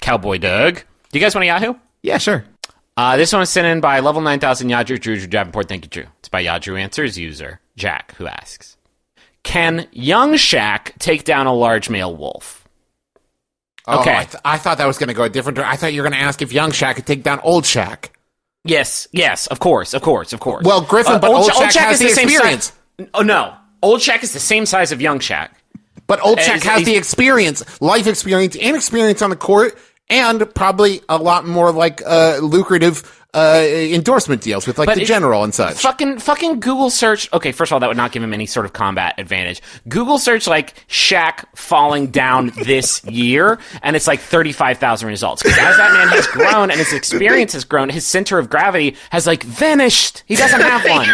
Cowboy Doug. Do you guys want a Yahoo? Yeah, sure. This one was sent in by level 9000 Yadru Drew Davenport. Thank you, Drew. It's by Yadru Answers user Jack, who asks, can young Shaq take down a large male wolf? Okay. Oh, I thought that was going to go a different direction. I thought you were going to ask if young Shaq could take down old Shaq. Yes, of course. Well, Griffin, but old Shaq has the experience. Oh, no. Old Shaq is the same size of young Shaq. But old Shaq has the experience, life experience, and experience on the court, and probably a lot more lucrative endorsement deals with the general and such. Fucking Google search. Okay, first of all, that would not give him any sort of combat advantage. Google search Shaq falling down this year, and it's 35,000 results. Because as that man has grown and his experience has grown, his center of gravity has vanished. He doesn't have one.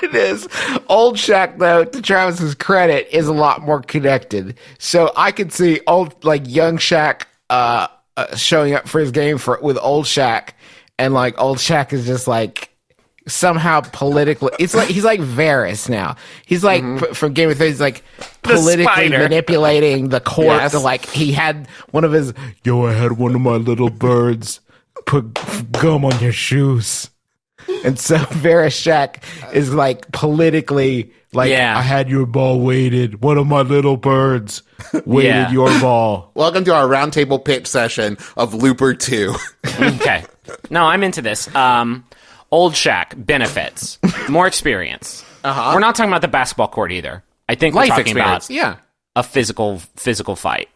It is. Old Shaq, though, to Travis's credit, is a lot more connected. So I could see young Shaq showing up for his game with old Shaq. And old Shaq is just somehow politically, it's he's like Varys now. He's from Game of Thrones, he's politically manipulating the court. Yes. He had one of his, I had one of my little birds put gum on your shoes. And so Varys Shaq is politically I had your ball weighted. One of my little birds weighted your ball. Welcome to our roundtable pitch session of Looper 2. Okay. No, I'm into this. Old Shaq, benefits, more experience. We're not talking about the basketball court either. I think we're talking about a physical fight.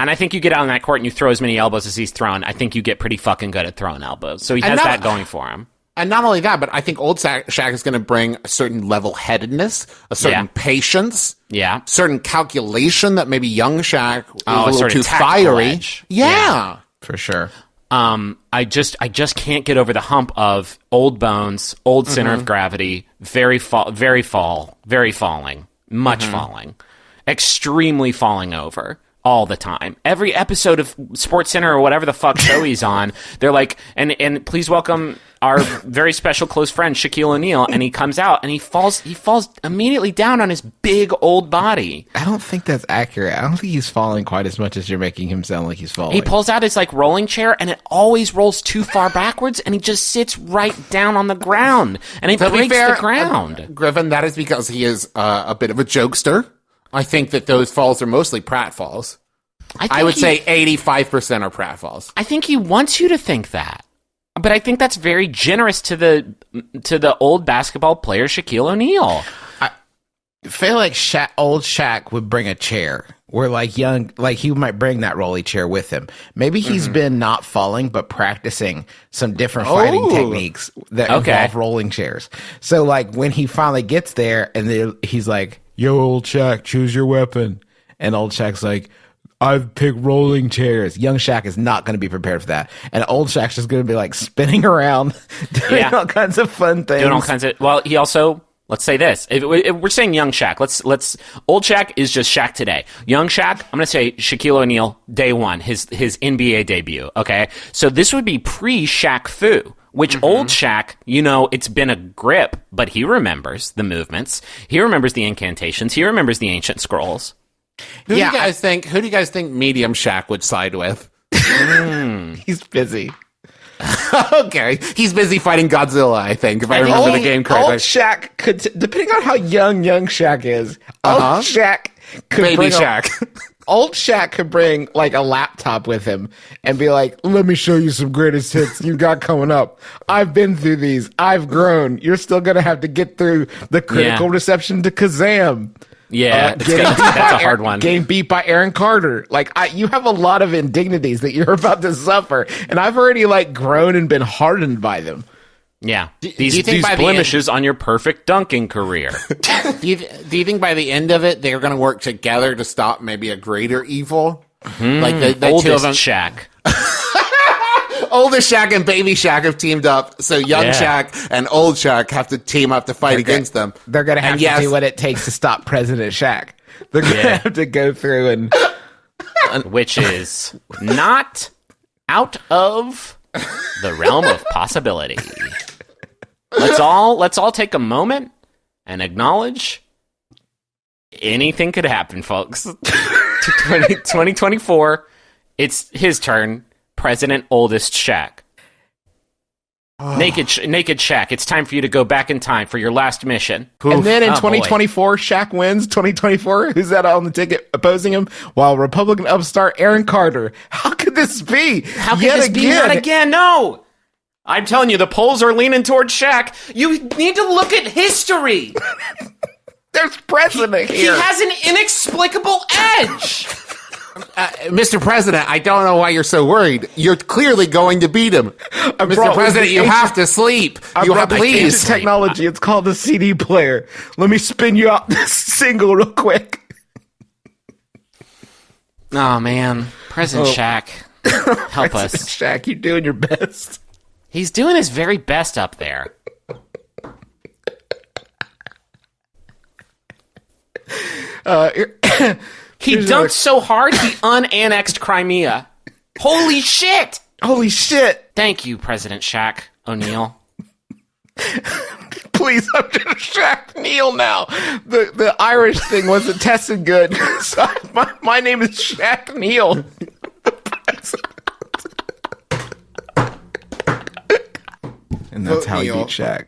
And I think you get out on that court and you throw as many elbows as he's thrown. I think you get pretty fucking good at throwing elbows. So he has that going for him. And not only that, but I think old Shaq is going to bring a certain level-headedness, a certain patience, certain calculation that maybe young Shaq is a little too fiery. Edge. Yeah, for sure. I just can't get over the hump of old bones, old center of gravity, very falling, much falling, extremely falling over. All the time. Every episode of SportsCenter or whatever the fuck show he's on, they're and please welcome our very special close friend Shaquille O'Neal, and he comes out and he falls immediately down on his big old body. I don't think that's accurate. I don't think he's falling quite as much as you're making him sound like he's falling. He pulls out his rolling chair and it always rolls too far backwards and he just sits right down on the ground and he breaks the ground. Griffin, that is because he is a bit of a jokester. I think that those falls are mostly pratfalls. I would say 85% are pratfalls. I think he wants you to think that. But I think that's very generous to the old basketball player Shaquille O'Neal. I feel like old Shaq would bring a chair. Where he might bring that rolly chair with him. Maybe he's been not falling, but practicing some different fighting techniques that involve rolling chairs. So when he finally gets there and he's like, yo, old Shaq, choose your weapon. And old Shaq's like, I've picked rolling chairs. Young Shaq is not going to be prepared for that. And old Shaq's just going to be spinning around, doing all kinds of fun things. Well, he also, let's say this. If we're saying young Shaq. Let's old Shaq is just Shaq today. Young Shaq, I'm going to say Shaquille O'Neal, day one, his NBA debut. Okay. So this would be pre-Shaq Fu. Which old Shaq, it's been a grip, but he remembers the movements. He remembers the incantations. He remembers the ancient scrolls. Who do you guys think medium Shaq would side with? He's busy. Okay. He's busy fighting Godzilla, I think, if I remember the game correctly. Old Shaq could, depending on how young Shaq is, old Shaq could Baby Shaq. Old Shaq could bring a laptop with him and be like, let me show you some greatest hits you got coming up. I've been through these. I've grown. You're still going to have to get through the critical reception to Kazam. Yeah, that's a hard one. Getting beat by Aaron Carter. You have a lot of indignities that you're about to suffer, and I've already grown and been hardened by them. Yeah, these blemishes on your perfect dunking career. Do you think by the end of it they're going to work together to stop maybe a greater evil? The oldest two of them, Shaq. Oldest Shaq and baby Shaq have teamed up, so young Shaq and old Shaq have to team up to fight against them. They're going to have to do what it takes to stop President Shaq. They're going to have to go through which is not out of the realm of possibility. Let's all take a moment and acknowledge anything could happen, folks. 2024, it's his turn. President Oldest Shaq. Naked Shaq, it's time for you to go back in time for your last mission. And then in 2024, Shaq wins. 2024, who's that on the ticket opposing him? While Republican upstart Aaron Carter. How could this be? How could this be? Not again? No. I'm telling you, the polls are leaning towards Shaq. You need to look at history. There's precedent here. He has an inexplicable edge. Mr. President, I don't know why you're so worried. You're clearly going to beat him. Mr. President, you have to sleep. Please. Technology. It's called the CD player. Let me spin you out this single real quick. Oh, man. President Shaq, help us. Shaq, you're doing your best. He's doing his very best up there. He dunked so hard, he unannexed Crimea. Holy shit! Holy shit! Thank you, President Shaq O'Neal. Please, I'm just Shaq Neal now. The Irish thing wasn't tested good. So my name is Shaq Neal. And that's how you beat Shaq.